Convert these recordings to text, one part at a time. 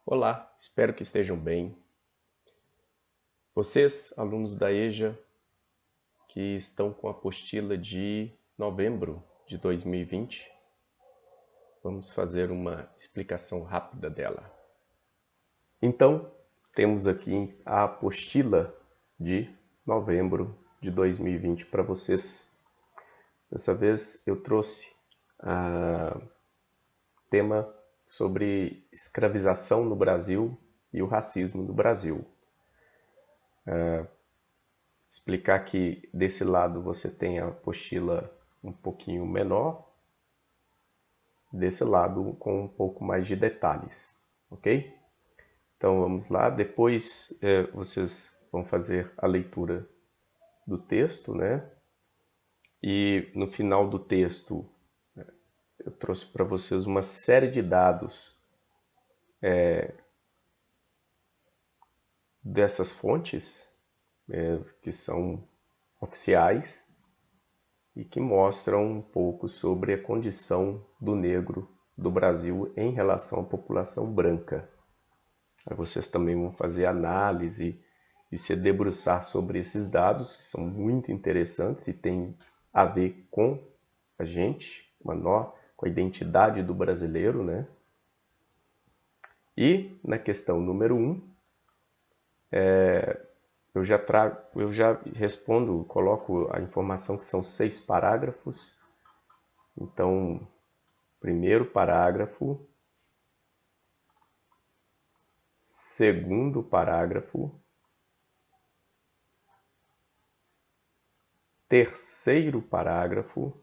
Olá, espero que estejam bem. Vocês, alunos da EJA, que estão com a apostila de novembro de 2020, vamos fazer uma explicação rápida dela. Então, temos aqui a apostila de novembro de 2020 para vocês. Dessa vez eu trouxe tema sobre escravização no Brasil e o racismo no Brasil. Explicar que desse lado você tem a apostila um pouquinho menor, desse lado com um pouco mais de detalhes, ok? Então vamos lá, depois vocês vão fazer a leitura do texto, né? E no final do texto eu trouxe para vocês uma série de dados dessas fontes que são oficiais e que mostram um pouco sobre a condição do negro do Brasil em relação à população branca. Aí vocês também vão fazer análise e se debruçar sobre esses dados, que são muito interessantes e têm a ver com a gente, com a identidade do brasileiro, né? E na questão número 1, eu já respondo, coloco a informação que são 6 parágrafos. Então, primeiro parágrafo, segundo parágrafo, terceiro parágrafo,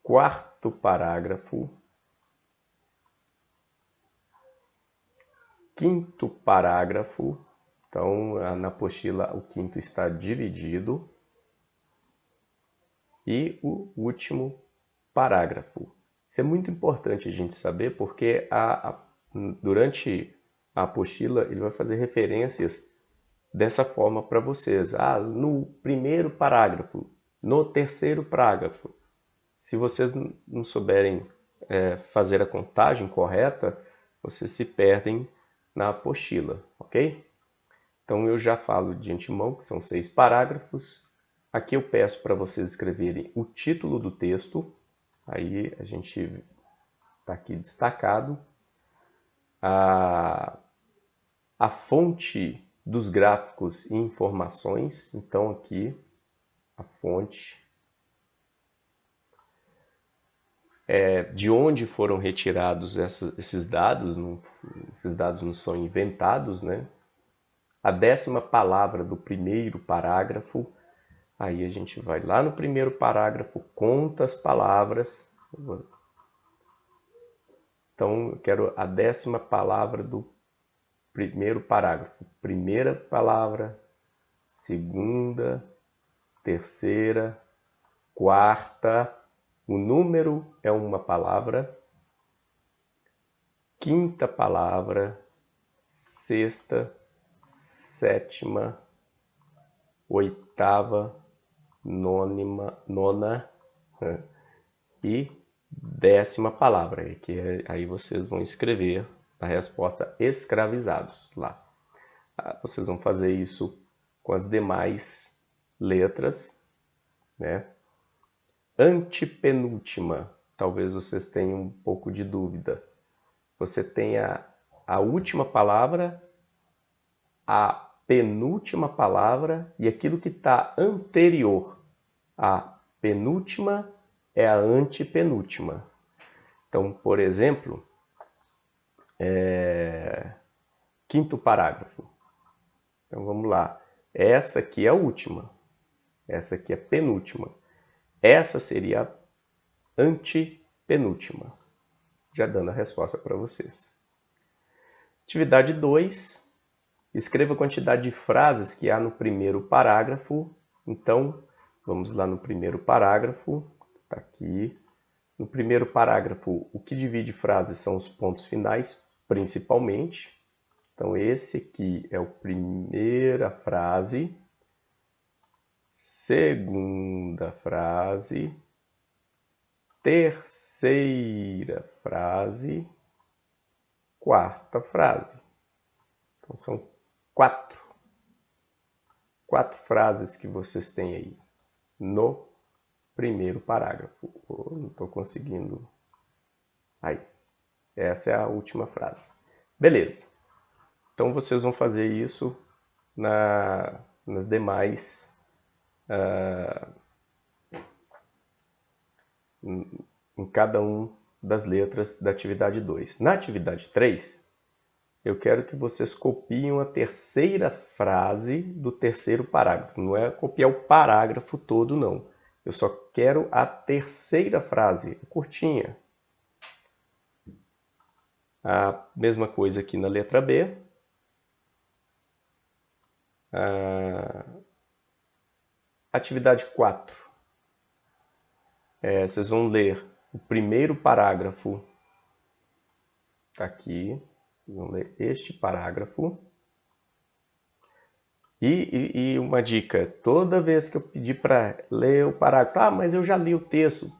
quarto parágrafo, quinto parágrafo. Então, na apostila, o quinto está dividido. E o último parágrafo. Isso é muito importante a gente saber, porque durante a apostila ele vai fazer referências dessa forma para vocês. No primeiro parágrafo, no terceiro parágrafo. Se vocês não souberem fazer a contagem correta, vocês se perdem na apostila, ok? Então eu já falo de antemão que são 6 parágrafos. Aqui eu peço para vocês escreverem o título do texto. Aí a gente está aqui destacado. A fonte dos gráficos e informações. Então aqui a fonte de onde foram retirados esses dados. Esses dados não são inventados, né? A 10ª palavra do primeiro parágrafo. Aí a gente vai lá no primeiro parágrafo, conta as palavras. Então eu quero a 10ª palavra do primeiro parágrafo. Primeira palavra, segunda, terceira, quarta. O número é uma palavra. Quinta palavra, sexta, sétima, oitava, nona e 10ª palavra, que aí vocês vão escrever a resposta escravizados lá. Vocês vão fazer isso com as demais letras, né? Antepenúltima, talvez vocês tenham um pouco de dúvida. Você tem a última palavra, a penúltima palavra e aquilo que está anterior. A penúltima é a antepenúltima. Então, por exemplo, quinto parágrafo. Então vamos lá. Essa aqui é a última. Essa aqui é a penúltima. Essa seria a antepenúltima. Já dando a resposta para vocês. Atividade 2. Escreva a quantidade de frases que há no primeiro parágrafo. Então, vamos lá no primeiro parágrafo. Está aqui. No primeiro parágrafo, o que divide frases são os pontos finais, principalmente. Então, esse aqui é a primeira frase, segunda frase, terceira frase, quarta frase. Então, são quatro frases que vocês têm aí no primeiro parágrafo. Não estou conseguindo. Aí. Essa é a última frase. Beleza. Então, vocês vão fazer isso nas demais... em cada uma das letras da atividade 2. Na atividade 3, eu quero que vocês copiem a terceira frase do terceiro parágrafo. Não é copiar o parágrafo todo, não. Eu só quero a terceira frase, curtinha. A mesma coisa aqui na letra B. Atividade 4. Vocês vão ler o primeiro parágrafo. Está aqui. Vão ler este parágrafo. E uma dica, toda vez que eu pedir para ler o parágrafo, mas eu já li o texto. O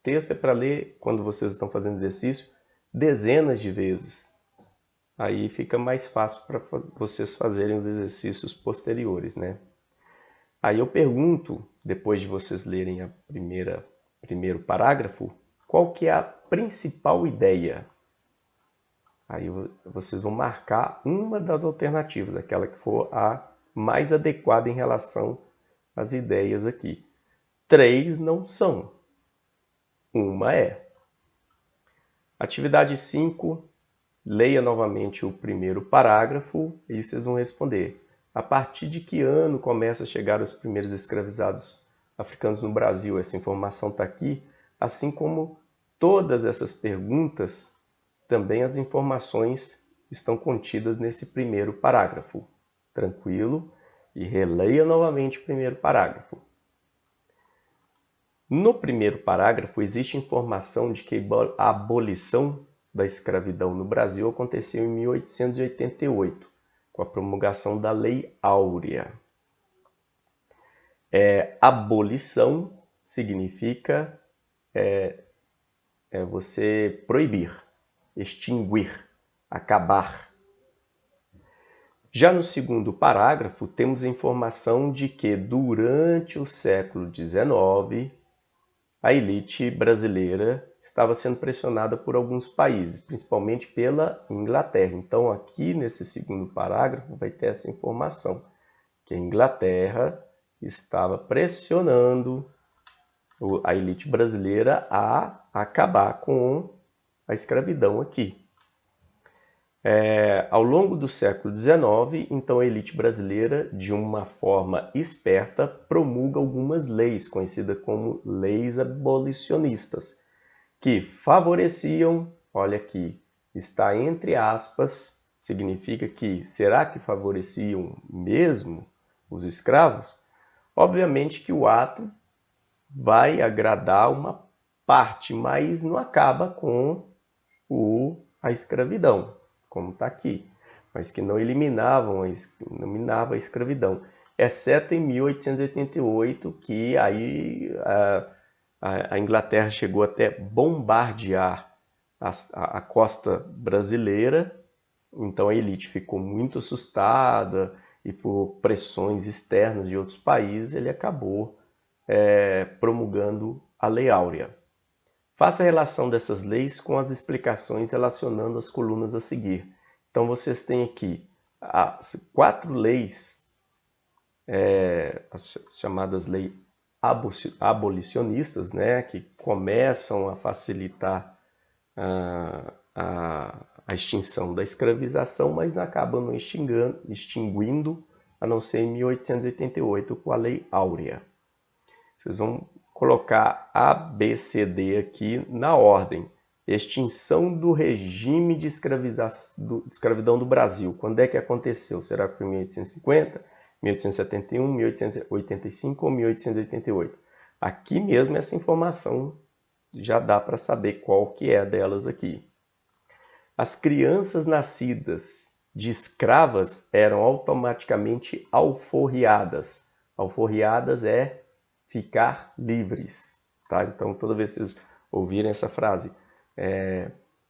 texto é para ler, quando vocês estão fazendo exercício, dezenas de vezes. Aí fica mais fácil para vocês fazerem os exercícios posteriores, né? Aí eu pergunto, depois de vocês lerem a primeiro parágrafo, qual que é a principal ideia? Aí vocês vão marcar uma das alternativas, aquela que for a mais adequada em relação às ideias aqui. 3 não são. Uma é. Atividade 5, leia novamente o primeiro parágrafo e vocês vão responder. A partir de que ano começa a chegar os primeiros escravizados africanos no Brasil? Essa informação está aqui, assim como todas essas perguntas, também as informações estão contidas nesse primeiro parágrafo. Tranquilo? E releia novamente o primeiro parágrafo. No primeiro parágrafo, existe informação de que a abolição da escravidão no Brasil aconteceu em 1888, com a promulgação da Lei Áurea. Abolição significa você proibir, extinguir, acabar. Já no segundo parágrafo, temos a informação de que durante o século XIX, a elite brasileira estava sendo pressionada por alguns países, principalmente pela Inglaterra. Então, aqui nesse segundo parágrafo vai ter essa informação, que a Inglaterra estava pressionando a elite brasileira a acabar com a escravidão aqui. Ao longo do século XIX, então a elite brasileira, de uma forma esperta, promulga algumas leis, conhecidas como leis abolicionistas, que favoreciam, olha aqui, está entre aspas, significa que, será que favoreciam mesmo os escravos? Obviamente que o ato vai agradar uma parte, mas não acaba com a escravidão, como está aqui, mas que não eliminava a escravidão, exceto em 1888, que aí a Inglaterra chegou até bombardear a costa brasileira, então a elite ficou muito assustada e por pressões externas de outros países ele acabou promulgando a Lei Áurea. Faça a relação dessas leis com as explicações relacionando as colunas a seguir. Então, vocês têm aqui as 4 leis, as chamadas leis abolicionistas, né, que começam a facilitar a extinção da escravização, mas acabam não extinguindo, a não ser em 1888 com a Lei Áurea. Vocês vão colocar A, B, C, D aqui na ordem. Extinção do regime de escravidão do Brasil. Quando é que aconteceu? Será que foi em 1850, 1871, 1885 ou 1888? Aqui mesmo essa informação já dá para saber qual que é delas aqui. As crianças nascidas de escravas eram automaticamente alforriadas. Alforriadas é ficar livres, tá? Então, toda vez que vocês ouvirem essa frase,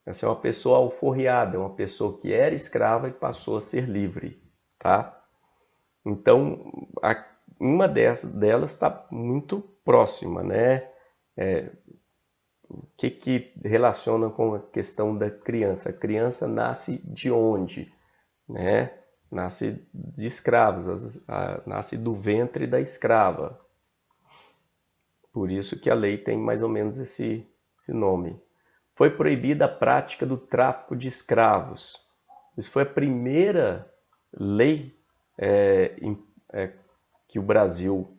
Essa é uma pessoa alforriada, é uma pessoa que era escrava e passou a ser livre, tá? Então, uma delas está muito próxima, né? O que relaciona com a questão da criança? A criança nasce de onde? Né? Nasce de escravos, nasce do ventre da escrava. Por isso que a lei tem mais ou menos esse nome. Foi proibida a prática do tráfico de escravos. Isso foi a primeira lei que o Brasil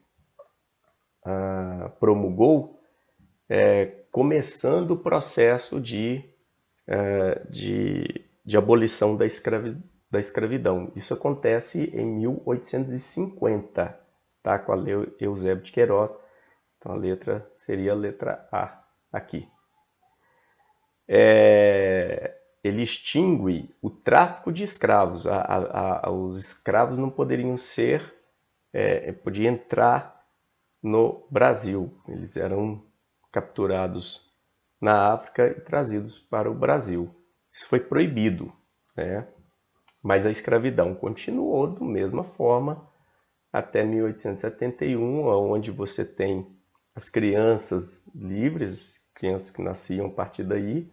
promulgou, começando o processo de abolição da escravidão. Isso acontece em 1850, tá? Com a Lei Eusébio de Queiroz. Então a letra seria a letra A aqui. Ele extingue o tráfico de escravos. Os escravos não poderiam podia entrar no Brasil. Eles eram capturados na África e trazidos para o Brasil. Isso foi proibido, né? Mas a escravidão continuou da mesma forma até 1871, onde você tem as crianças livres, crianças que nasciam a partir daí,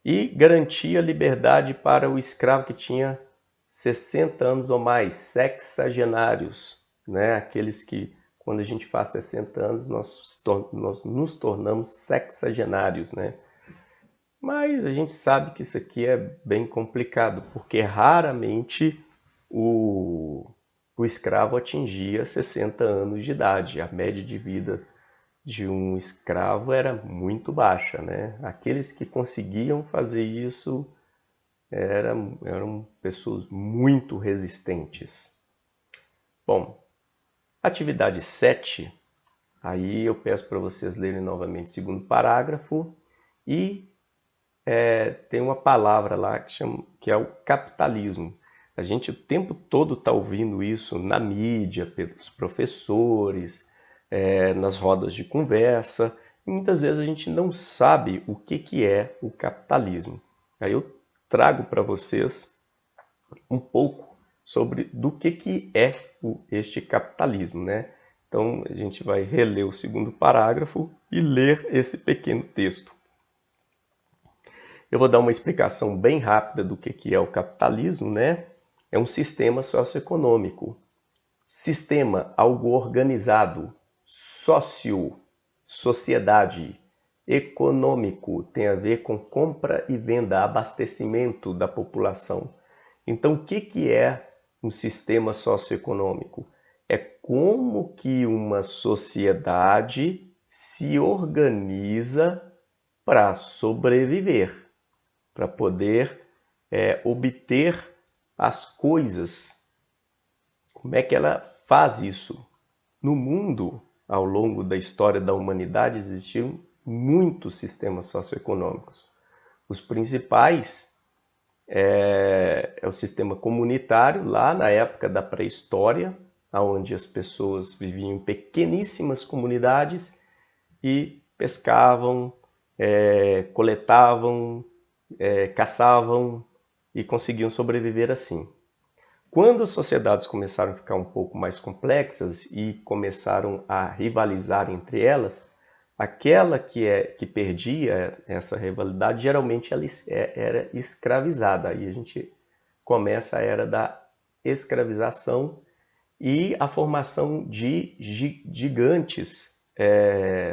e garantia liberdade para o escravo que tinha 60 anos ou mais, sexagenários, né? Aqueles que, quando a gente faz 60 anos, nós nos tornamos sexagenários, né? Mas a gente sabe que isso aqui é bem complicado, porque raramente o escravo atingia 60 anos de idade. A média de vida de um escravo era muito baixa, né? Aqueles que conseguiam fazer isso eram pessoas muito resistentes. Bom, atividade 7, aí eu peço para vocês lerem novamente o segundo parágrafo e tem uma palavra lá que é o capitalismo. A gente o tempo todo está ouvindo isso na mídia, pelos professores, nas rodas de conversa, e muitas vezes a gente não sabe o que é o capitalismo. Aí eu trago para vocês um pouco sobre do que é este capitalismo, né? Então a gente vai reler o segundo parágrafo e ler esse pequeno texto. Eu vou dar uma explicação bem rápida do que é o capitalismo, né? É um sistema socioeconômico. Sistema, algo organizado. Sociedade. Econômico, tem a ver com compra e venda, abastecimento da população. Então, o que é um sistema socioeconômico? É como que uma sociedade se organiza para sobreviver, para poder obter as coisas. Como é que ela faz isso? No mundo, ao longo da história da humanidade, existiram muitos sistemas socioeconômicos. Os principais é o sistema comunitário, lá na época da pré-história, onde as pessoas viviam em pequeníssimas comunidades e pescavam, coletavam, caçavam e conseguiam sobreviver assim. Quando as sociedades começaram a ficar um pouco mais complexas e começaram a rivalizar entre elas, aquela que perdia essa rivalidade, geralmente ela era escravizada. Aí a gente começa a era da escravização e a formação de gigantes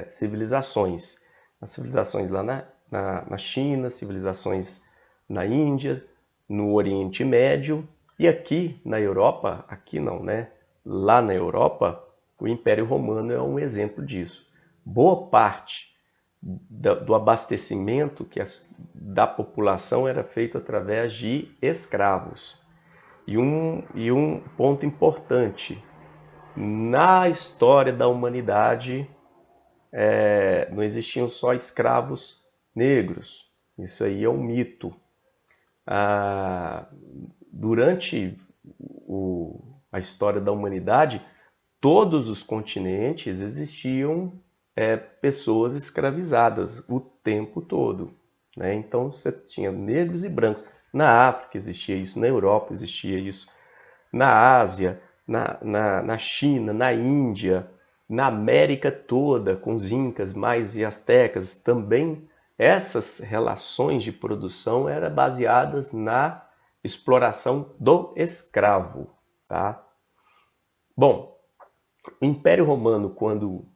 civilizações. As civilizações lá na China, civilizações na Índia, no Oriente Médio e aqui na Europa, aqui não, né? Lá na Europa, o Império Romano é um exemplo disso. Boa parte do abastecimento da população era feito através de escravos. E um ponto importante, na história da humanidade não existiam só escravos negros. Isso aí é um mito. Durante a história da humanidade, todos os continentes existiam pessoas escravizadas o tempo todo. né? Então você tinha negros e brancos. Na África existia isso, na Europa existia isso, na Ásia, na China, na Índia, na América toda, com os incas, maias e astecas, também essas relações de produção eram baseadas na exploração do escravo, tá? Bom, o Império Romano, quando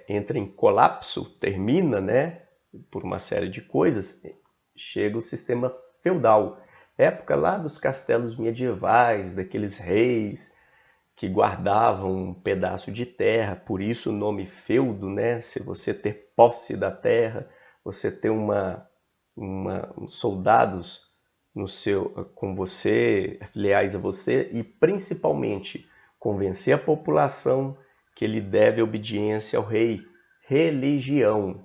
entra em colapso, termina, né, por uma série de coisas, chega o sistema feudal. Época lá dos castelos medievais, daqueles reis que guardavam um pedaço de terra, por isso o nome feudo, né? Se você ter posse da terra, você ter soldados com você, leais a você, e principalmente convencer a população que ele deve obediência ao rei. Religião.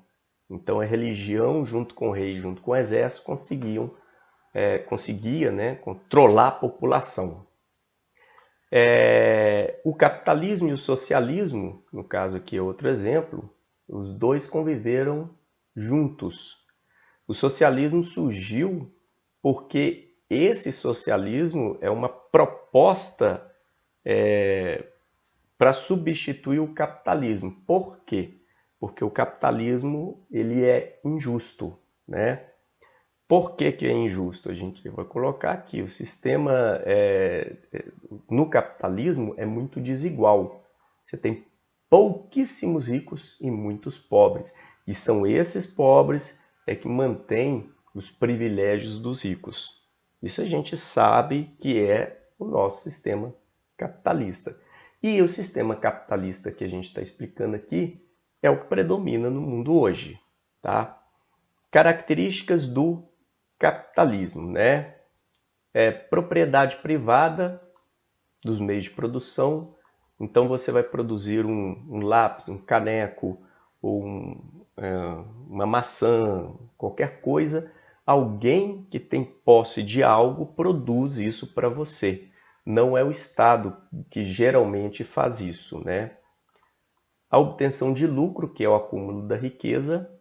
Então a religião junto com o rei, junto com o exército, conseguia, né, controlar a população. O capitalismo e o socialismo, no caso aqui é outro exemplo, os dois conviveram juntos. O socialismo surgiu porque esse socialismo é uma proposta para substituir o capitalismo. Por quê? Porque o capitalismo ele é injusto, né? Por que que é injusto? A gente vai colocar aqui, o sistema no capitalismo é muito desigual. Você tem pouquíssimos ricos e muitos pobres. E são esses pobres que mantêm os privilégios dos ricos. Isso a gente sabe que é o nosso sistema capitalista. E o sistema capitalista que a gente está explicando aqui é o que predomina no mundo hoje, tá? Características do capitalismo, né? Propriedade privada dos meios de produção. Então você vai produzir um lápis, um caneco, ou uma maçã, qualquer coisa. Alguém que tem posse de algo produz isso para você. Não é o Estado que geralmente faz isso, né? A obtenção de lucro, que é o acúmulo da riqueza,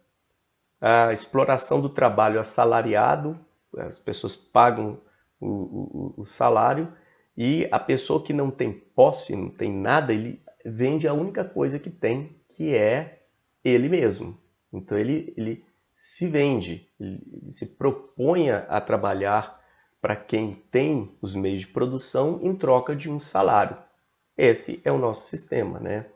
a exploração do trabalho assalariado, as pessoas pagam o salário, e a pessoa que não tem posse, não tem nada, ele vende a única coisa que tem, que é ele mesmo. Então ele se vende, ele se propõe a trabalhar para quem tem os meios de produção em troca de um salário. Esse é o nosso sistema, né?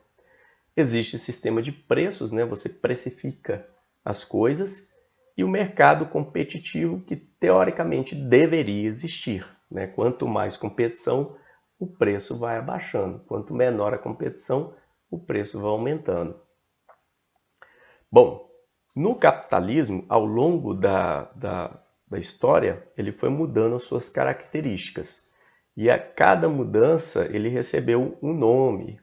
Existe o sistema de preços, né? Você precifica as coisas, e o mercado competitivo, que teoricamente deveria existir, né? Quanto mais competição, o preço vai abaixando. Quanto menor a competição, o preço vai aumentando. Bom, no capitalismo, ao longo da história, ele foi mudando as suas características. E a cada mudança ele recebeu um nome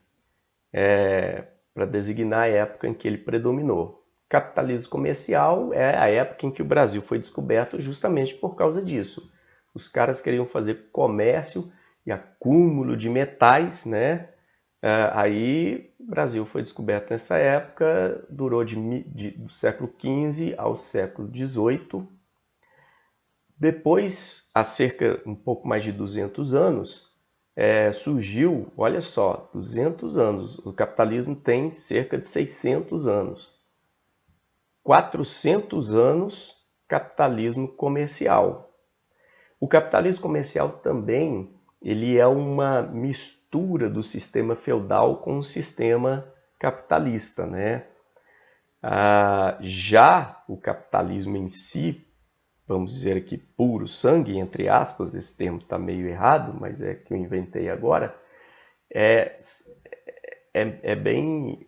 para designar a época em que ele predominou. Capitalismo comercial é a época em que o Brasil foi descoberto justamente por causa disso. Os caras queriam fazer comércio e acúmulo de metais, né? Aí o Brasil foi descoberto nessa época, durou do século XV ao século XVIII. Depois, há cerca um pouco mais de 200 anos, surgiu, olha só, 200 anos. O capitalismo tem cerca de 600 anos. 400 anos, capitalismo comercial. O capitalismo comercial também ele é uma mistura do sistema feudal com o sistema capitalista, né? Já o capitalismo em si, vamos dizer aqui puro sangue, entre aspas, esse termo está meio errado, mas é que eu inventei agora, é bem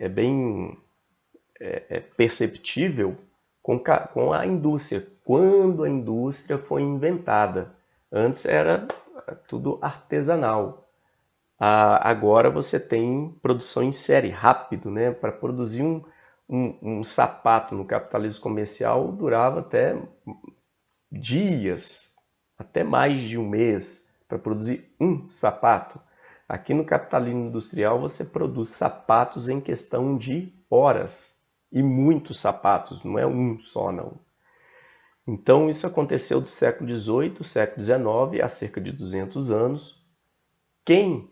perceptível com a indústria, quando a indústria foi inventada. Antes era tudo artesanal. Agora você tem produção em série, rápido, né? Para produzir um sapato no capitalismo comercial durava até dias, até mais de um mês, para produzir um sapato. Aqui no capitalismo industrial você produz sapatos em questão de horas. E muitos sapatos, não é um só não. Então isso aconteceu do século XVIII, século XIX, há cerca de 200 anos. Quem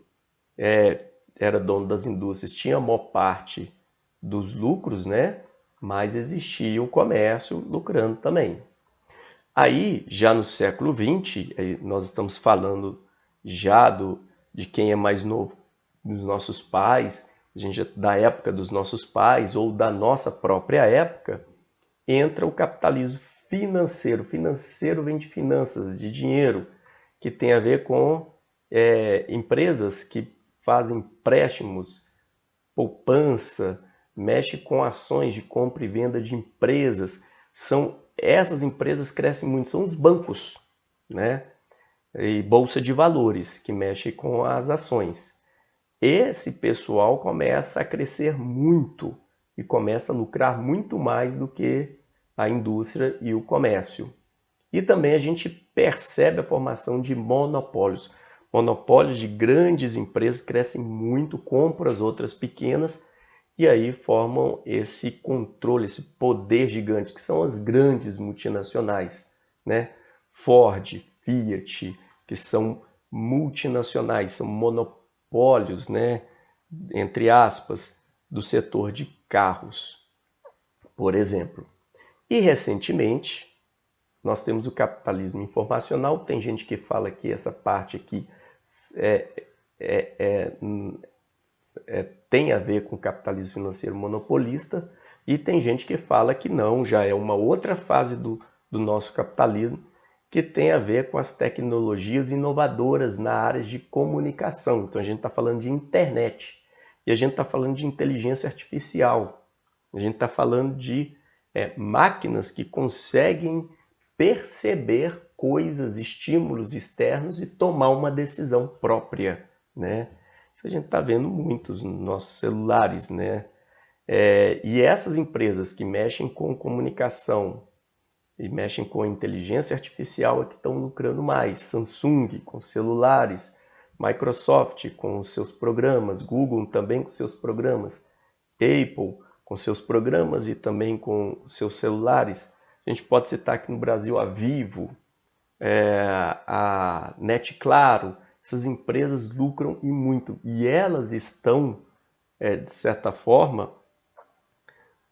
era dono das indústrias tinha a maior parte dos lucros, né? Mas existia o comércio lucrando também. Aí, já no século XX, nós estamos falando já de quem é mais novo, dos nossos pais, da época dos nossos pais ou da nossa própria época, entra o capitalismo financeiro. Financeiro vem de finanças, de dinheiro, que tem a ver com empresas que fazem empréstimos, poupança, mexe com ações de compra e venda de empresas. Essas empresas crescem muito, são os bancos, né? E bolsa de valores, que mexe com as ações. Esse pessoal começa a crescer muito e começa a lucrar muito mais do que a indústria e o comércio. E também a gente percebe a formação de monopólios. Monopólios de grandes empresas crescem muito, compram as outras pequenas e aí formam esse controle, esse poder gigante, que são as grandes multinacionais, né? Ford, Fiat, que são multinacionais, são monopólios, né? Entre aspas, do setor de carros, por exemplo. E recentemente, nós temos o capitalismo informacional. Tem gente que fala que essa parte aqui tem a ver com o capitalismo financeiro monopolista, e tem gente que fala que não, já é uma outra fase do nosso capitalismo, que tem a ver com as tecnologias inovadoras na área de comunicação. Então a gente está falando de internet, e a gente está falando de inteligência artificial, a gente está falando de máquinas que conseguem perceber coisas, estímulos externos e tomar uma decisão própria, né? Isso a gente está vendo muito nos nossos celulares, né? E essas empresas que mexem com comunicação e mexem com inteligência artificial é que estão lucrando mais. Samsung com celulares, Microsoft com seus programas, Google também com seus programas, Apple com seus programas e também com seus celulares. A gente pode citar aqui no Brasil a Vivo, a Net Claro. Essas empresas lucram e muito, e elas estão, de certa forma,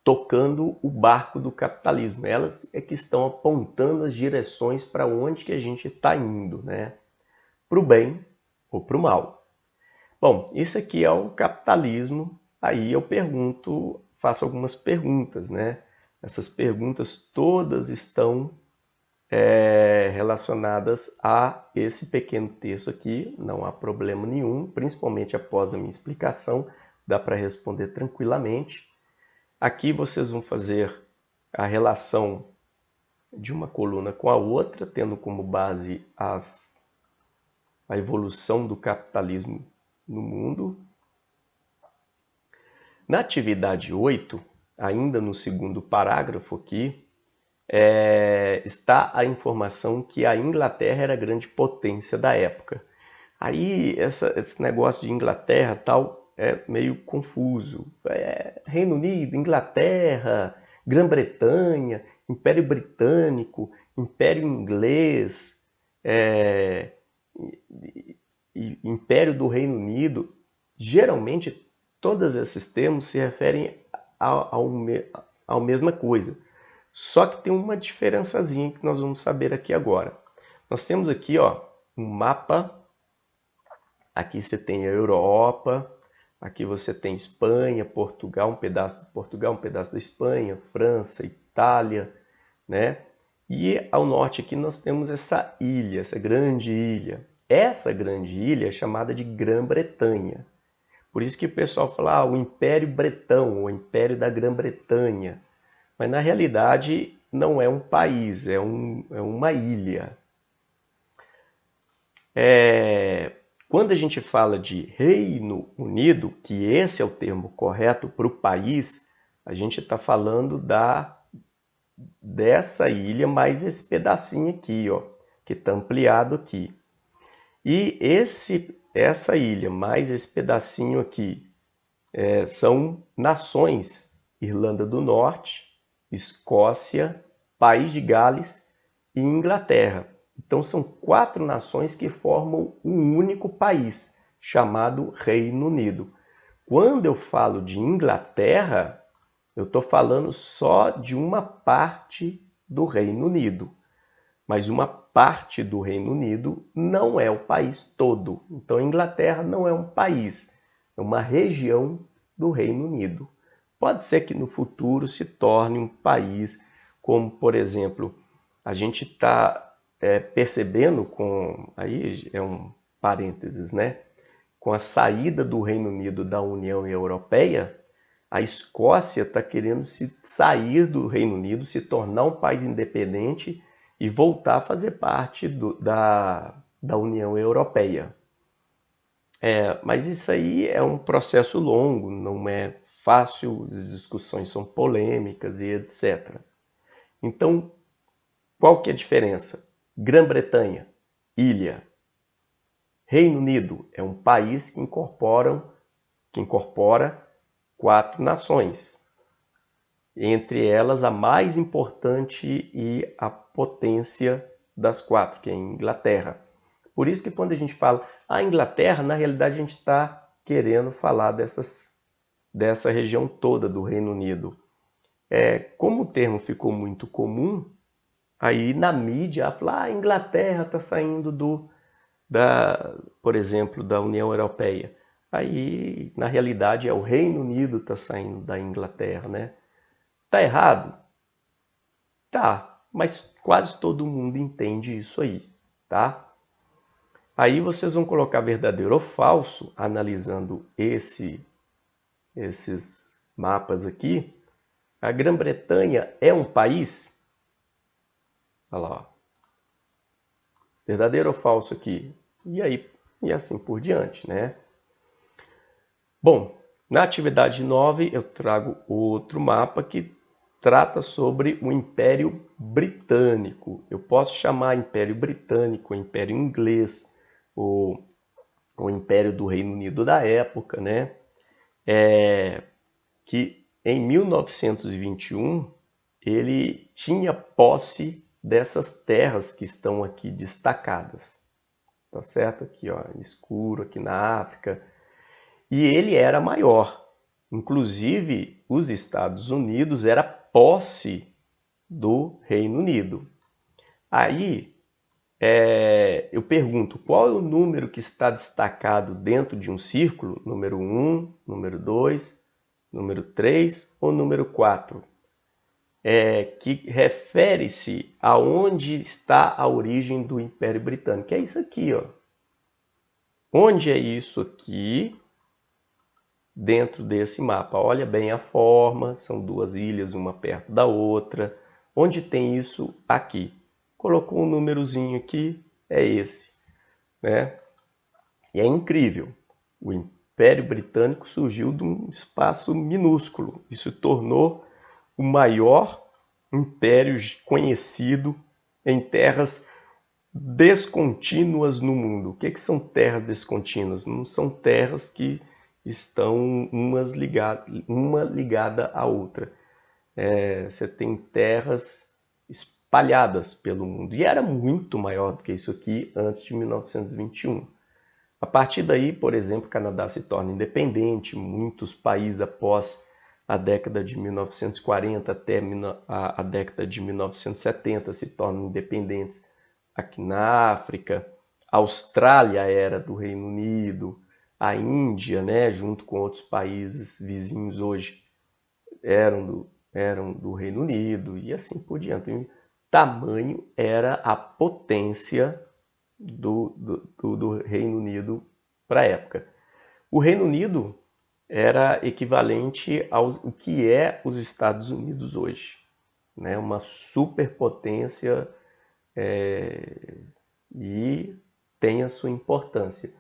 tocando o barco do capitalismo. Elas é que estão apontando as direções para onde que a gente está indo, né? Para o bem ou para o mal. Bom, isso aqui é o capitalismo. Aí eu faço algumas perguntas, né? Essas perguntas todas estão relacionadas a esse pequeno texto aqui, não há problema nenhum, principalmente após a minha explicação, dá para responder tranquilamente. Aqui vocês vão fazer a relação de uma coluna com a outra, tendo como base a evolução do capitalismo no mundo. Na atividade 8, ainda no segundo parágrafo aqui, está a informação que a Inglaterra era a grande potência da época. Aí esse negócio de Inglaterra tal é meio confuso. Reino Unido, Inglaterra, Grã-Bretanha, Império Britânico, Império Inglês, Império do Reino Unido. Geralmente todos esses termos se referem à mesma coisa. Só que tem uma diferençazinha que nós vamos saber aqui agora. Nós temos aqui um mapa. Aqui você tem a Europa, aqui você tem Espanha, Portugal, um pedaço de Portugal, um pedaço da Espanha, França, Itália, né? E ao norte aqui nós temos essa ilha, essa grande ilha. Essa grande ilha é chamada de Grã-Bretanha. Por isso que o pessoal fala o Império Bretão, o Império da Grã-Bretanha. Mas na realidade não é um país, é uma ilha. Quando a gente fala de Reino Unido, que esse é o termo correto para o país, a gente está falando dessa ilha mais esse pedacinho aqui, que está ampliado aqui. E essa ilha mais esse pedacinho aqui são nações: Irlanda do Norte, Escócia, País de Gales e Inglaterra. Então são 4 nações que formam um único país, chamado Reino Unido. Quando eu falo de Inglaterra, eu estou falando só de uma parte do Reino Unido. Mas uma parte do Reino Unido não é o país todo. Então a Inglaterra não é um país, é uma região do Reino Unido. Pode ser que no futuro se torne um país, como por exemplo, a gente está percebendo aí é um parênteses, né? Com a saída do Reino Unido da União Europeia, a Escócia está querendo sair do Reino Unido, se tornar um país independente e voltar a fazer parte da União Europeia. Mas isso aí é um processo longo, não é fácil, as discussões são polêmicas e etc. Então, qual que é a diferença? Grã-Bretanha, ilha. Reino Unido é um país que incorpora 4 nações. Entre elas, a mais importante e a potência das 4, que é a Inglaterra. Por isso que quando a gente fala a Inglaterra, na realidade a gente está querendo falar dessa região toda do Reino Unido. Como o termo ficou muito comum, aí na mídia fala, a Inglaterra está saindo por exemplo, da União Europeia. Aí, na realidade, é o Reino Unido que está saindo da Inglaterra, né? Tá errado? Tá, mas quase todo mundo entende isso aí, tá? Aí vocês vão colocar verdadeiro ou falso, analisando esses mapas aqui. A Grã-Bretanha é um país? Olha lá, ó. Verdadeiro ou falso aqui? E assim por diante, né? Bom, na atividade 9 eu trago outro mapa que trata sobre o Império Britânico. Eu posso chamar Império Britânico, Império Inglês, o Império do Reino Unido da época, né? Que em 1921 ele tinha posse dessas terras que estão aqui destacadas. Tá certo? Aqui, ó, escuro, aqui na África. E ele era maior. Inclusive, os Estados Unidos era posse do Reino Unido. Aí, eu pergunto, qual é o número que está destacado dentro de um círculo? Número 1, número 2, número 3 ou número 4? Que refere-se a onde está a origem do Império Britânico. É isso aqui, ó. Onde é isso aqui? Dentro desse mapa. Olha bem a forma, são 2 ilhas, uma perto da outra. Onde tem isso? Aqui. Colocou um númerozinho aqui, é esse, né? E é incrível. O Império Britânico surgiu de um espaço minúsculo. Isso tornou o maior império conhecido em terras descontínuas no mundo. O que são terras descontínuas? Não são terras que estão uma ligada à outra. Você tem terras espalhadas pelo mundo. E era muito maior do que isso aqui antes de 1921. A partir daí, por exemplo, o Canadá se torna independente, muitos países após a década de 1940 até a década de 1970 se tornam independentes aqui na África. A Austrália era do Reino Unido, a Índia, né, junto com outros países vizinhos hoje, eram do Reino Unido e assim por diante. O tamanho era a potência do Reino Unido para a época. O Reino Unido era equivalente ao que é os Estados Unidos hoje, né? Uma superpotência e tem a sua importância.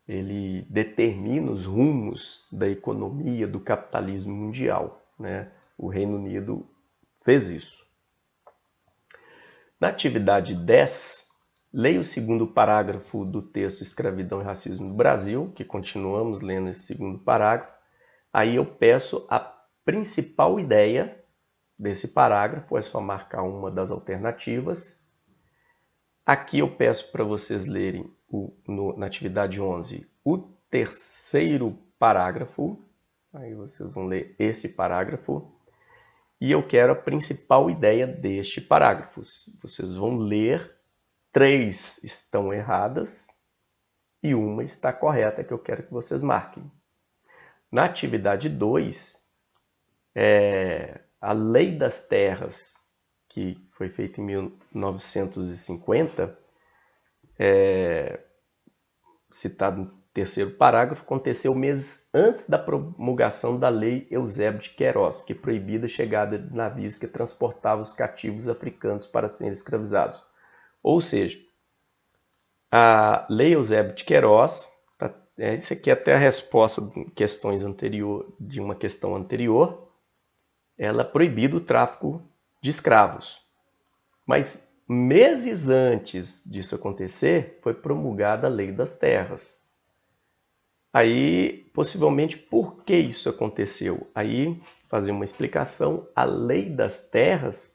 Ele determina os rumos da economia, do capitalismo mundial, né? O Reino Unido fez isso. Na atividade 10, leia o segundo parágrafo do texto Escravidão e Racismo no Brasil, que continuamos lendo esse segundo parágrafo. Aí eu peço a principal ideia desse parágrafo, é só marcar uma das alternativas. Aqui eu peço para vocês lerem na atividade 11 o terceiro parágrafo. Aí vocês vão ler esse parágrafo. E eu quero a principal ideia deste parágrafo. Vocês vão ler 3 estão erradas e uma está correta, que eu quero que vocês marquem. Na atividade 2, a Lei das Terras, que foi feita em 1950, citado no terceiro parágrafo, aconteceu meses antes da promulgação da Lei Eusébio de Queiroz, que proibia a chegada de navios que transportavam os cativos africanos para serem escravizados. Ou seja, a Lei Eusébio de Queiroz, isso aqui é até a resposta de uma questão anterior, ela proibia o tráfico de escravos. Mas meses antes disso acontecer, foi promulgada a Lei das Terras. Aí, possivelmente, por que isso aconteceu? Aí, fazer uma explicação, a Lei das Terras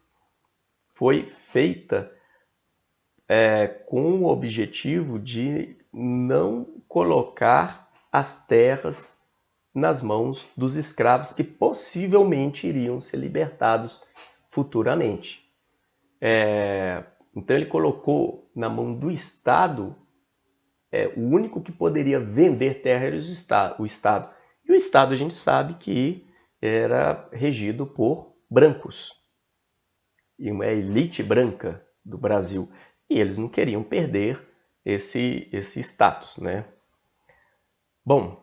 foi feita com o objetivo de não colocar as terras nas mãos dos escravos que possivelmente iriam ser libertados futuramente. Então ele colocou na mão do Estado, o único que poderia vender terra era o Estado. E o Estado a gente sabe que era regido por brancos, e uma elite branca do Brasil. E eles não queriam perder esse status, né? Bom,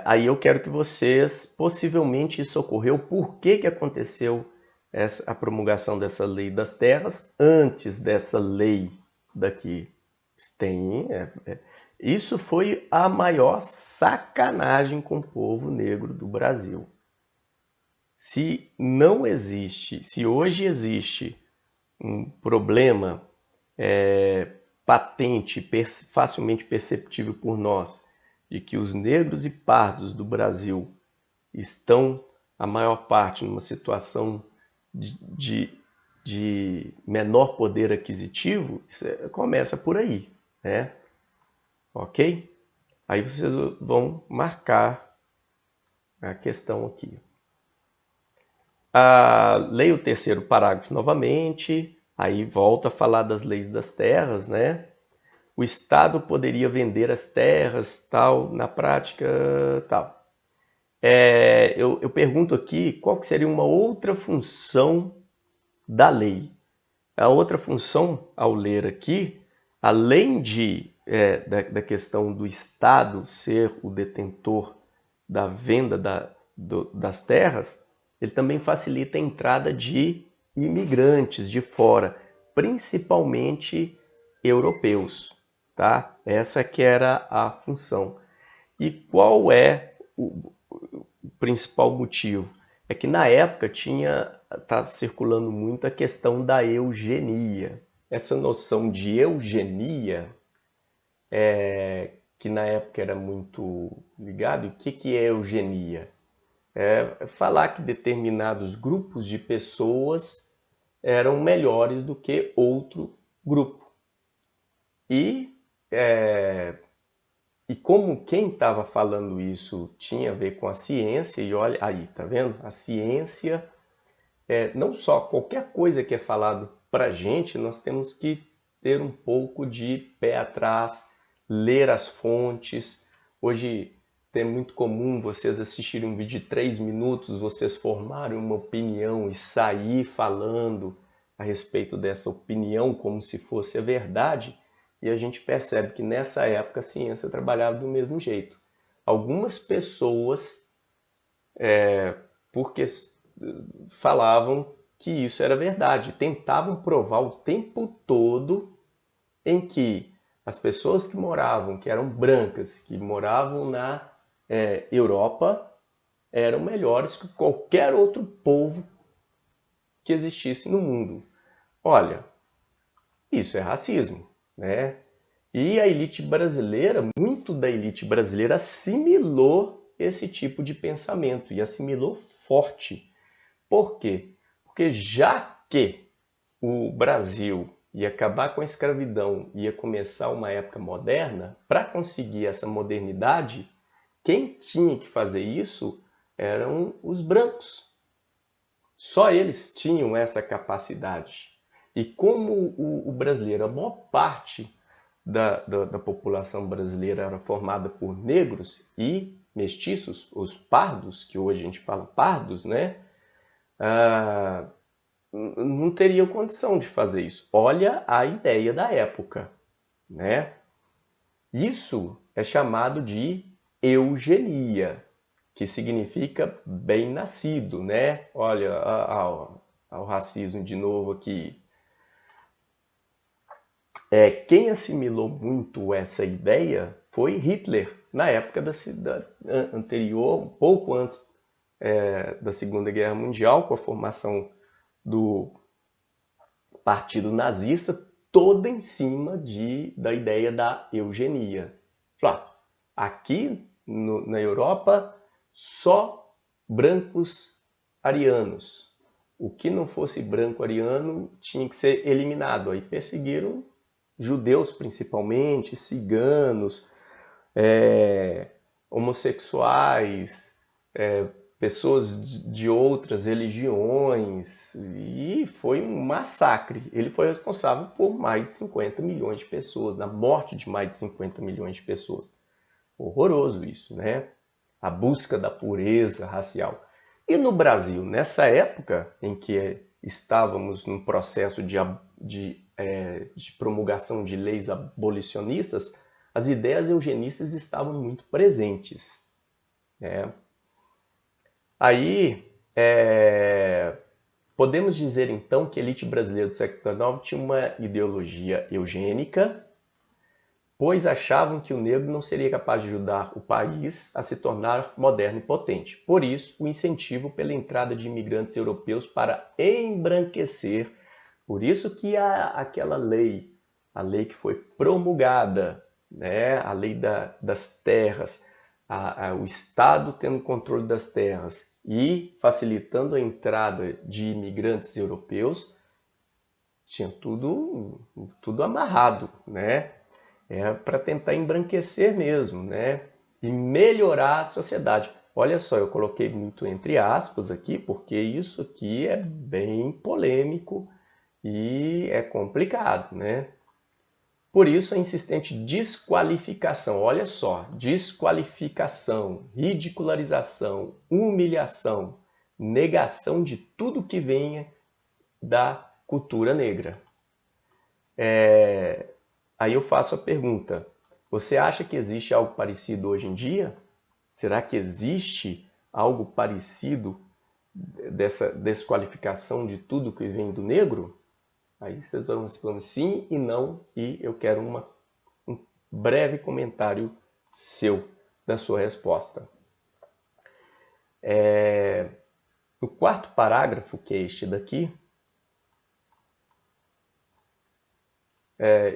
aí eu quero que vocês, possivelmente isso ocorreu, por que aconteceu a promulgação dessa Lei das Terras antes dessa lei daqui? Isso foi a maior sacanagem com o povo negro do Brasil. Se hoje existe um problema patente, facilmente perceptível por nós, de que os negros e pardos do Brasil estão, a maior parte, numa situação de menor poder aquisitivo, começa por aí, né? Ok? Aí vocês vão marcar a questão aqui. Leia o terceiro parágrafo novamente, aí volta a falar das leis das terras, né? O Estado poderia vender as terras, tal, na prática, tal. Eu pergunto aqui qual que seria uma outra função da lei. A outra função, ao ler aqui, além da questão do Estado ser o detentor da venda das terras, ele também facilita a entrada de imigrantes de fora, principalmente europeus, tá? Essa que era a função. E qual é o principal motivo? É que na época tá circulando muito a questão da eugenia. Essa noção de eugenia, que na época era muito ligado, o que é eugenia? É falar que determinados grupos de pessoas eram melhores do que outro grupo. E como quem estava falando isso tinha a ver com a ciência, e olha aí, tá vendo? A ciência, não só qualquer coisa que é falado pra gente, nós temos que ter um pouco de pé atrás, ler as fontes. Hoje é muito comum vocês assistirem um vídeo de 3 minutos, vocês formarem uma opinião e sair falando a respeito dessa opinião como se fosse a verdade. E a gente percebe que nessa época a ciência trabalhava do mesmo jeito. Algumas pessoas, porque falavam que isso era verdade, tentavam provar o tempo todo em que as pessoas que eram brancas, que moravam na Europa, eram melhores que qualquer outro povo que existisse no mundo. Olha, isso é racismo, né? E a elite brasileira, muito da elite brasileira assimilou esse tipo de pensamento e assimilou forte. Por quê? Porque já que o Brasil ia acabar com a escravidão, ia começar uma época moderna, para conseguir essa modernidade, quem tinha que fazer isso eram os brancos. Só eles tinham essa capacidade. E como o brasileiro, a maior parte da população brasileira era formada por negros e mestiços, os pardos, que hoje a gente fala pardos, né? Não teriam condição de fazer isso. Olha a ideia da época, né? Isso é chamado de eugenia, que significa bem-nascido, né? Olha, o racismo de novo aqui. Quem assimilou muito essa ideia foi Hitler, na época da anterior, um pouco antes da Segunda Guerra Mundial, com a formação do Partido Nazista, toda em cima da ideia da eugenia. Claro, aqui na Europa, só brancos arianos. O que não fosse branco ariano tinha que ser eliminado. Aí perseguiram judeus principalmente, ciganos, homossexuais, pessoas de outras religiões, e foi um massacre. Ele foi responsável por mais de 50 milhões de pessoas, na morte de mais de 50 milhões de pessoas. Horroroso isso, né? A busca da pureza racial. E no Brasil, nessa época em que estávamos num processo de promulgação de leis abolicionistas, as ideias eugenistas estavam muito presentes. Aí, podemos dizer então que a elite brasileira do século XIX tinha uma ideologia eugênica, pois achavam que o negro não seria capaz de ajudar o país a se tornar moderno e potente. Por isso, o incentivo pela entrada de imigrantes europeus para embranquecer. Por isso que aquela lei, a lei que foi promulgada, né, a lei das terras, o Estado tendo controle das terras e facilitando a entrada de imigrantes europeus, tinha tudo amarrado, né? Para tentar embranquecer mesmo, né? E melhorar a sociedade. Olha só, eu coloquei muito entre aspas aqui, porque isso aqui é bem polêmico e é complicado, né? Por isso a insistente desqualificação, olha só, desqualificação, ridicularização, humilhação, negação de tudo que venha da cultura negra. Aí eu faço a pergunta, você acha que existe algo parecido hoje em dia? Será que existe algo parecido dessa desqualificação de tudo que vem do negro? Aí vocês vão responder sim e não, e eu quero um breve comentário seu, da sua resposta. No quarto parágrafo, que é este daqui,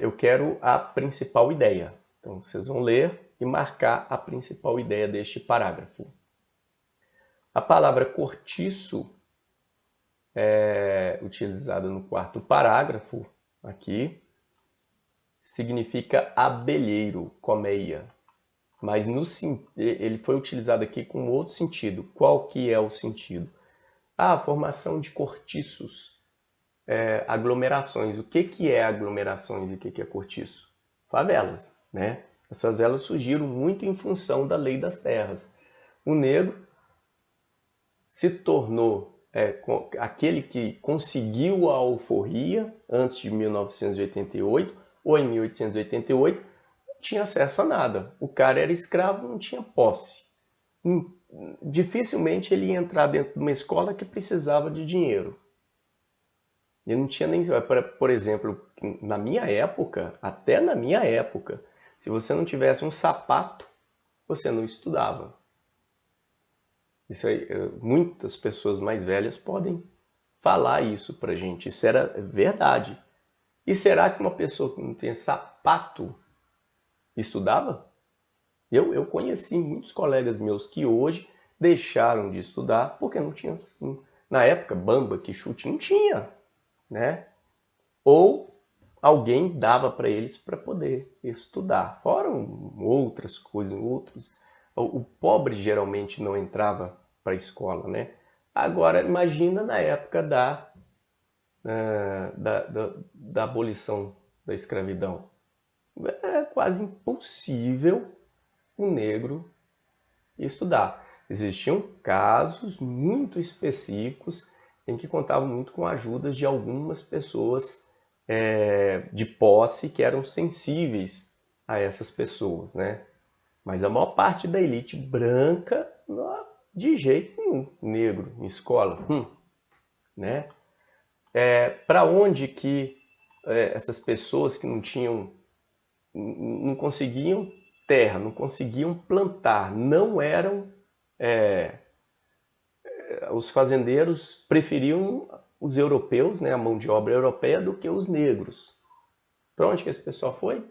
eu quero a principal ideia. Então vocês vão ler e marcar a principal ideia deste parágrafo. A palavra cortiço utilizada no quarto parágrafo, aqui, significa abelheiro, colmeia. Mas ele foi utilizado aqui com outro sentido. Qual que é o sentido? A formação de cortiços, aglomerações. O que é aglomerações e o que é cortiço? Favelas, né? Essas favelas surgiram muito em função da lei das terras. O negro se tornou aquele que conseguiu a alforria antes de 1988 ou em 1888, não tinha acesso a nada. O cara era escravo, não tinha posse. Dificilmente ele ia entrar dentro de uma escola que precisava de dinheiro. Ele não tinha nem... Por exemplo, na minha época, até na minha época, se você não tivesse um sapato, você não estudava. Isso aí, muitas pessoas mais velhas podem falar isso pra gente. Isso era verdade. E será que uma pessoa que não tem sapato estudava? Eu conheci muitos colegas meus que hoje deixaram de estudar porque não tinha... Na época, bamba, que chute, não tinha, né? Ou alguém dava para eles para poder estudar. Fora outras coisas, outros. O pobre geralmente não entrava para a escola, né? Agora, imagina na época da abolição da escravidão. É quase impossível o negro estudar. Existiam casos muito específicos em que contavam muito com a ajuda de algumas pessoas de posse que eram sensíveis a essas pessoas, né? Mas a maior parte da elite branca, de jeito nenhum, negro em escola, né? Para onde que essas pessoas que não conseguiam terra, não conseguiam plantar, não eram os fazendeiros preferiam os europeus, né, a mão de obra europeia, do que os negros. Para onde que esse pessoal foi?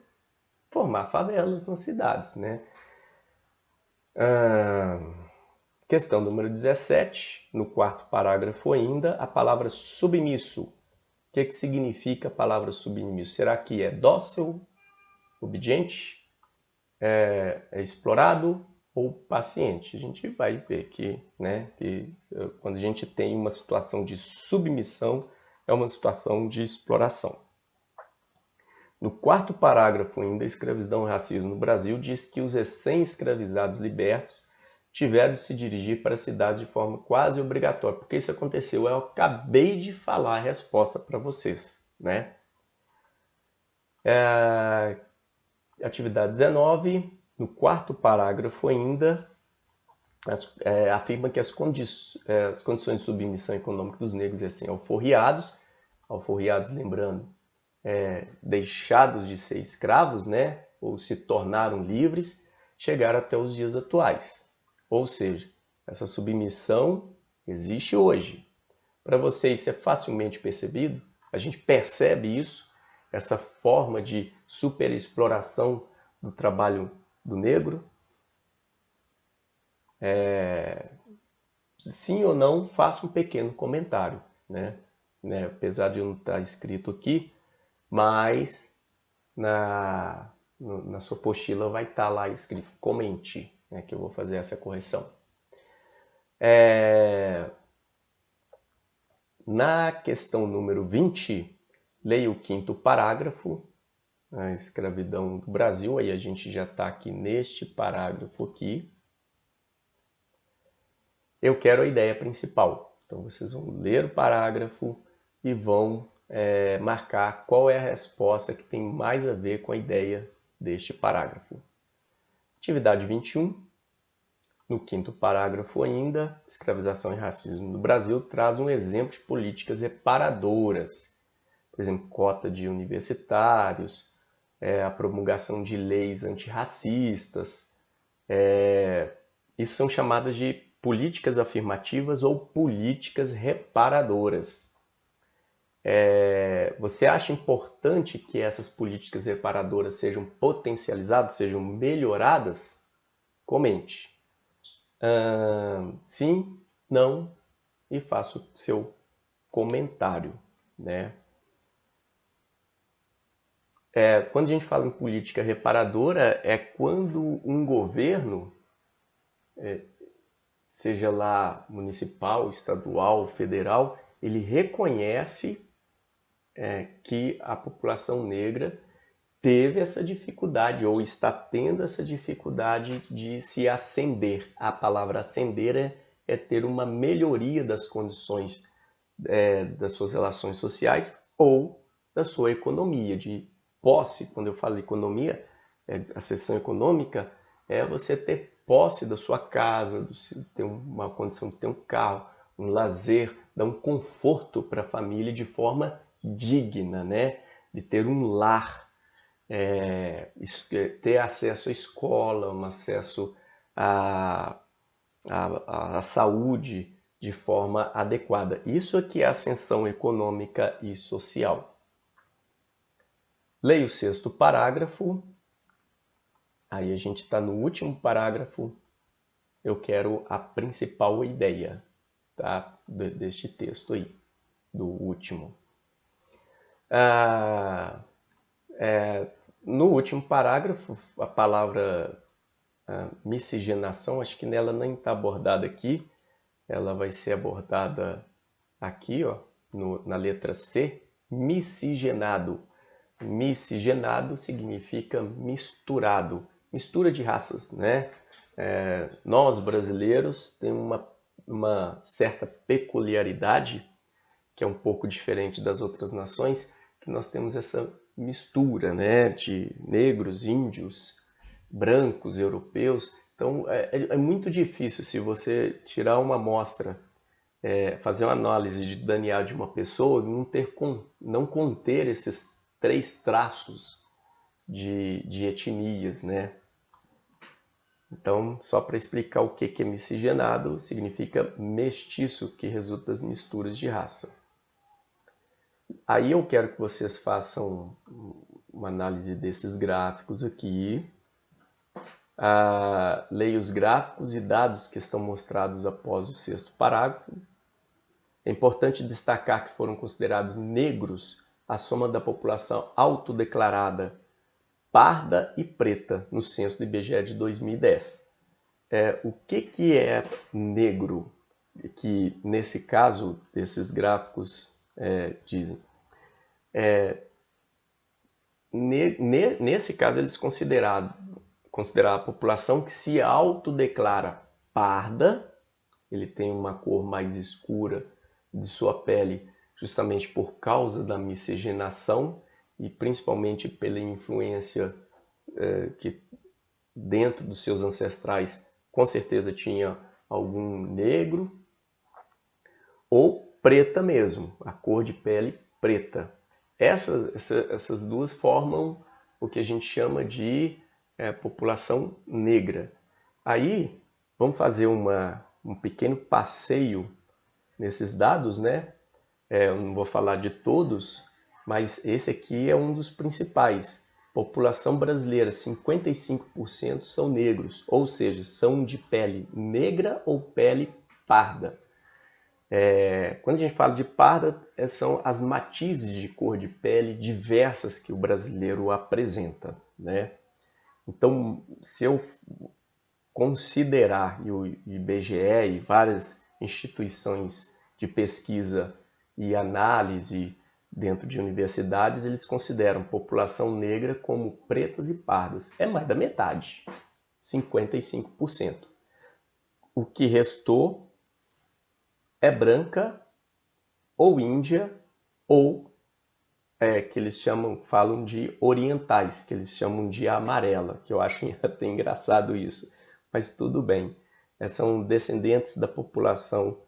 Formar favelas nas cidades, né? Questão número 17, no quarto parágrafo ainda, a palavra submisso. O que significa a palavra submisso? Será que é dócil, obediente, é explorado ou paciente? A gente vai ver que, né, que quando a gente tem uma situação de submissão, é uma situação de exploração. No quarto parágrafo ainda, escravidão e racismo no Brasil, diz que os recém-escravizados libertos tiveram de se dirigir para a cidade de forma quase obrigatória. Porque isso aconteceu, eu acabei de falar a resposta para vocês, né? Atividade 19, no quarto parágrafo ainda, afirma que as condições de submissão econômica dos negros é assim, alforriados, lembrando, deixados de ser escravos, né, ou se tornaram livres, chegaram até os dias atuais. Ou seja, essa submissão existe hoje. Para você isso é facilmente percebido, a gente percebe isso, essa forma de superexploração do trabalho do negro. Sim ou não, faça um pequeno comentário, né? Apesar de não estar escrito aqui, mas na sua apostila vai estar lá escrito comente, né, que eu vou fazer essa correção. Na questão número 20, leia o quinto parágrafo, a escravidão do Brasil, aí a gente já está aqui neste parágrafo aqui. Eu quero a ideia principal. Então vocês vão ler o parágrafo e vão marcar qual é a resposta que tem mais a ver com a ideia deste parágrafo. Atividade 21, no quinto parágrafo ainda, escravização e racismo no Brasil, traz um exemplo de políticas reparadoras. Por exemplo, cota de universitários, a promulgação de leis antirracistas. Isso são chamadas de políticas afirmativas ou políticas reparadoras. Você acha importante que essas políticas reparadoras sejam potencializadas, sejam melhoradas? Comente. Sim, não, e faça o seu comentário, né? Quando a gente fala em política reparadora, é quando um governo, seja lá municipal, estadual, federal, ele reconhece que a população negra teve essa dificuldade ou está tendo essa dificuldade de se ascender. A palavra ascender é ter uma melhoria das condições das suas relações sociais ou da sua economia, de posse. Quando eu falo economia, a seção econômica é você ter posse da sua casa, ter uma condição de ter um carro, um lazer, dar um conforto para a família de forma digna, né? De ter um lar, ter acesso à escola, um acesso à saúde de forma adequada. Isso aqui é ascensão econômica e social. Leia o sexto parágrafo. Aí a gente está no último parágrafo. Eu quero a principal ideia, tá? Deste texto aí, do último. No último parágrafo, a palavra miscigenação, acho que nela nem está abordada aqui, ela vai ser abordada aqui, ó, na letra C, miscigenado. Miscigenado significa misturado, mistura de raças, né? Nós brasileiros temos uma certa peculiaridade, que é um pouco diferente das outras nações, que nós temos essa mistura, né, de negros, índios, brancos, europeus. Então é muito difícil se você tirar uma amostra, fazer uma análise de DNA de uma pessoa e não conter esses 3 traços de etnias, né? Então, só para explicar o que é miscigenado, significa mestiço, que resulta das misturas de raça. Aí eu quero que vocês façam uma análise desses gráficos aqui. Leia os gráficos e dados que estão mostrados após o 6º parágrafo. É importante destacar que foram considerados negros a soma da população autodeclarada parda e preta no censo do IBGE de 2010. O que é negro? Que nesse caso, esses gráficos dizem. Nesse caso, eles consideraram a população que se autodeclara parda, ele tem uma cor mais escura de sua pele, justamente por causa da miscigenação e principalmente pela influência que dentro dos seus ancestrais com certeza tinha algum negro, ou preta mesmo, a cor de pele preta. Essas duas formam o que a gente chama de população negra. Aí, vamos fazer um pequeno passeio nesses dados, né? Eu não vou falar de todos, mas esse aqui é um dos principais. População brasileira, 55% são negros, ou seja, são de pele negra ou pele parda. Quando a gente fala de parda, são as matizes de cor de pele diversas que o brasileiro apresenta, né? Então, se eu considerar, e o IBGE e várias instituições de pesquisa e análise dentro de universidades, eles consideram população negra como pretas e pardas. É mais da metade, 55%. O que restou é branca ou índia ou que eles falam de orientais, que eles chamam de amarela, que eu acho até engraçado isso, mas tudo bem. São descendentes da população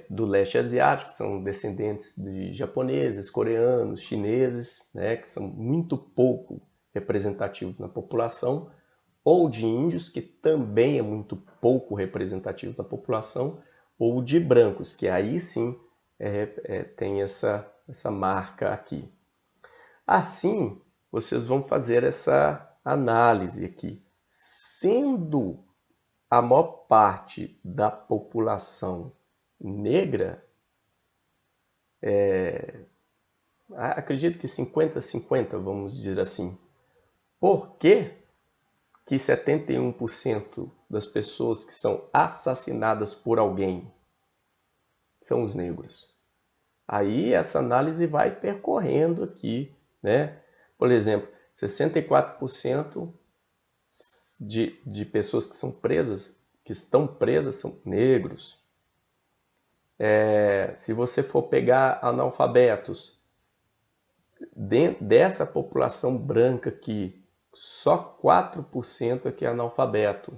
do leste asiático, são descendentes de japoneses, coreanos, chineses, né, que são muito pouco representativos na população, ou de índios, que também é muito pouco representativo na população, ou de brancos, que aí sim tem essa marca aqui. Assim, vocês vão fazer essa análise aqui. Sendo a maior parte da população negra, acredito que 50-50, vamos dizer assim. Por que 71% das pessoas que são assassinadas por alguém são os negros? Aí essa análise vai percorrendo aqui, né? Por exemplo, 64% de pessoas que estão presas são negros. Se você for pegar analfabetos, dessa população branca aqui, só 4% é que é analfabeto.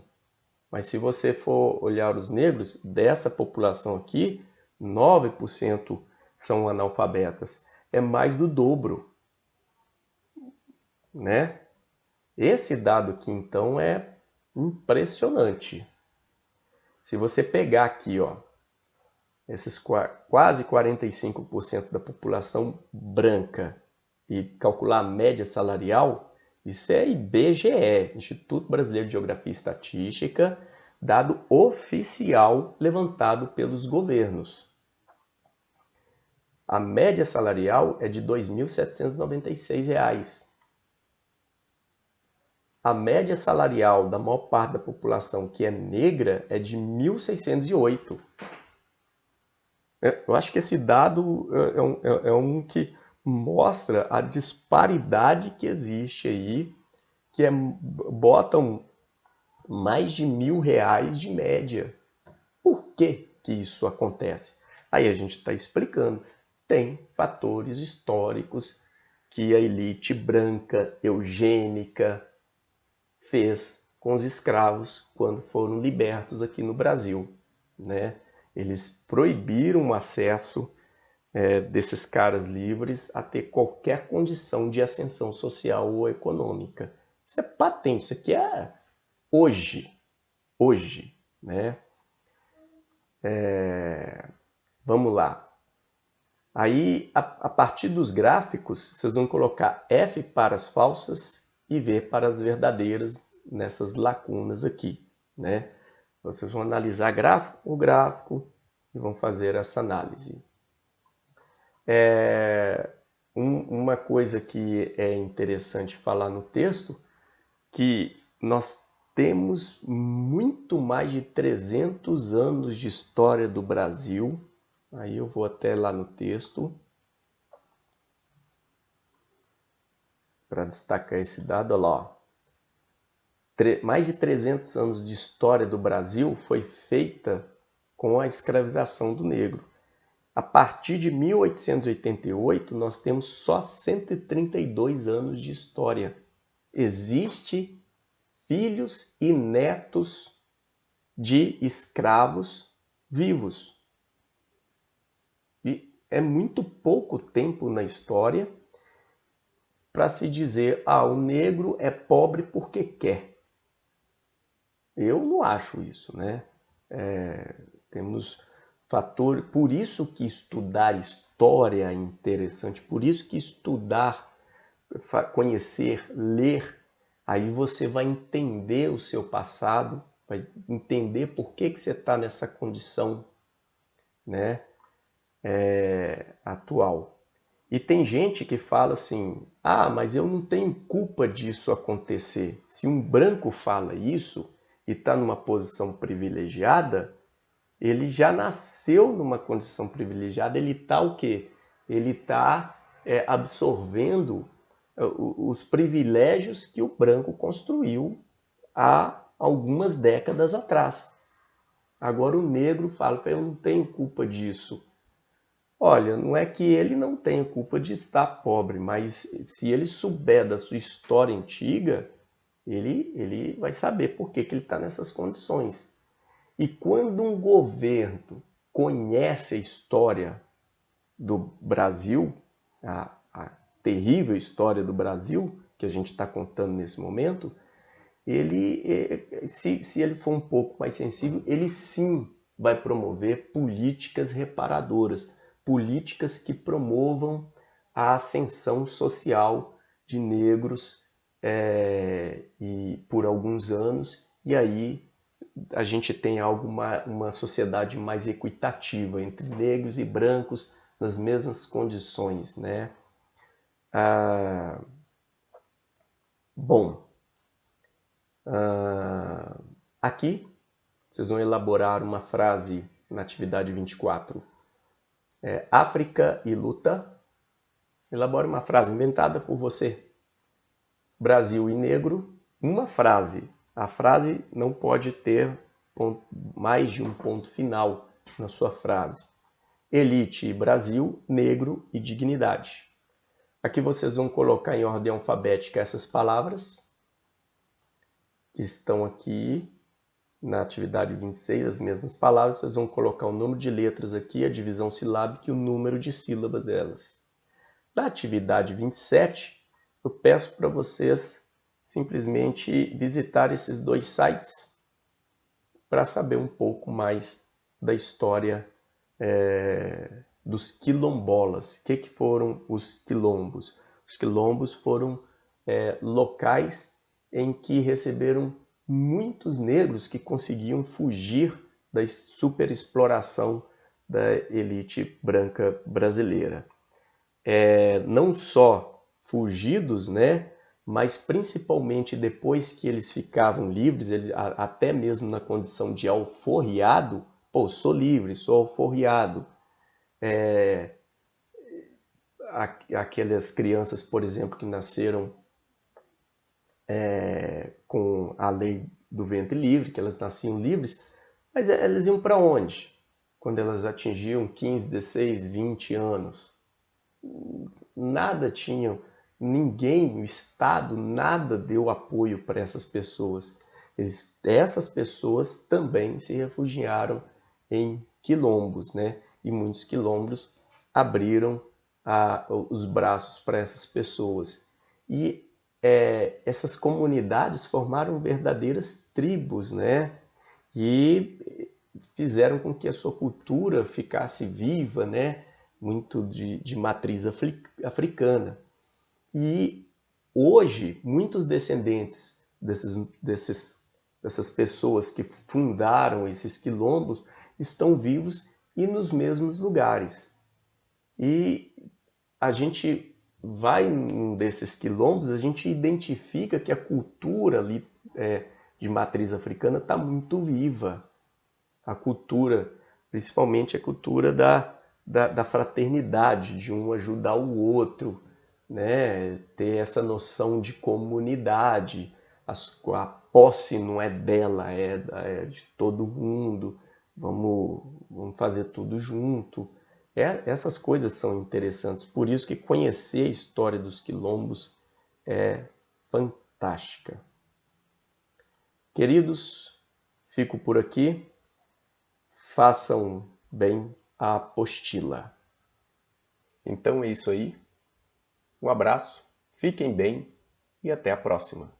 Mas se você for olhar os negros, dessa população aqui, 9% são analfabetas. É mais do dobro, né? Esse dado aqui, então, é impressionante. Se você pegar aqui, ó, esses quase 45% da população branca e calcular a média salarial, isso é IBGE, Instituto Brasileiro de Geografia e Estatística, dado oficial levantado pelos governos. A média salarial é de R$ 2.796. A média salarial da maior parte da população que é negra é de 1.608. Eu acho que esse dado é um que mostra a disparidade que existe aí, que botam mais de R$ 1.000 de média. Por que que isso acontece? Aí a gente está explicando. Tem fatores históricos que a elite branca, eugênica, fez com os escravos quando foram libertos aqui no Brasil, né? Eles proibiram o acesso desses caras livres a ter qualquer condição de ascensão social ou econômica. Isso é patente, isso aqui é hoje, né? Vamos lá. Aí, a partir dos gráficos, vocês vão colocar F para as falsas e V para as verdadeiras nessas lacunas aqui, né? Vocês vão analisar gráfico por gráfico e vão fazer essa análise. Uma coisa que é interessante falar no texto, que nós temos muito mais de 300 anos de história do Brasil. Aí eu vou até lá no texto para destacar esse dado. Olha lá, ó. Mais de 300 anos de história do Brasil foi feita com a escravização do negro. A partir de 1888, nós temos só 132 anos de história. Existe filhos e netos de escravos vivos. E é muito pouco tempo na história para se dizer, o negro é pobre porque quer. Eu não acho isso, né? Temos fator, por isso que estudar história é interessante, por isso que estudar, conhecer, ler, aí você vai entender o seu passado, vai entender por que você está nessa condição, né, atual. E tem gente que fala assim, mas eu não tenho culpa disso acontecer. Se um branco fala isso e está numa posição privilegiada, ele já nasceu numa condição privilegiada, ele está o quê? Ele está absorvendo os privilégios que o branco construiu há algumas décadas atrás. Agora o negro fala, eu não tenho culpa disso. Olha, não é que ele não tenha culpa de estar pobre, mas se ele souber da sua história antiga, ele vai saber por que ele está nessas condições. E quando um governo conhece a história do Brasil, a terrível história do Brasil, que a gente está contando nesse momento, se ele for um pouco mais sensível, ele sim vai promover políticas reparadoras, políticas que promovam a ascensão social de negros e por alguns anos, e aí a gente tem uma sociedade mais equitativa entre negros e brancos nas mesmas condições, né? Aqui vocês vão elaborar uma frase na atividade 24. África e luta. Elabore uma frase inventada por você. Brasil e negro, uma frase. A frase não pode ter mais de um ponto final na sua frase. Elite e Brasil, negro e dignidade. Aqui vocês vão colocar em ordem alfabética essas palavras que estão aqui na atividade 26, as mesmas palavras. Vocês vão colocar o número de letras aqui, a divisão silábica e o número de sílabas delas. Na atividade 27, eu peço para vocês simplesmente visitar esses dois sites para saber um pouco mais da história dos quilombolas. O que foram os quilombos? Os quilombos foram locais em que receberam muitos negros que conseguiam fugir da superexploração da elite branca brasileira. Não só fugidos, né, mas principalmente depois que eles ficavam livres, até mesmo na condição de alforriado, pô, sou livre, sou alforriado. Aquelas crianças, por exemplo, que nasceram com a lei do ventre livre, que elas nasciam livres, mas elas iam para onde? Quando elas atingiam 15, 16, 20 anos. Nada tinham, ninguém, o Estado, nada deu apoio para essas pessoas. Essas pessoas também se refugiaram em quilombos, né? E muitos quilombos abriram os braços para essas pessoas. E essas comunidades formaram verdadeiras tribos, né? E fizeram com que a sua cultura ficasse viva, né? Muito de matriz africana. E hoje, muitos descendentes dessas pessoas que fundaram esses quilombos estão vivos e nos mesmos lugares. E a gente vai em desses quilombos, a gente identifica que a cultura ali de matriz africana está muito viva. A cultura, principalmente a cultura da fraternidade, de um ajudar o outro, né? Ter essa noção de comunidade. A posse não é dela, é de todo mundo. Vamos fazer tudo junto. Essas coisas são interessantes. Por isso que conhecer a história dos quilombos é fantástica. Queridos, fico por aqui. Façam bem a apostila. Então é isso aí. Um abraço, fiquem bem e até a próxima.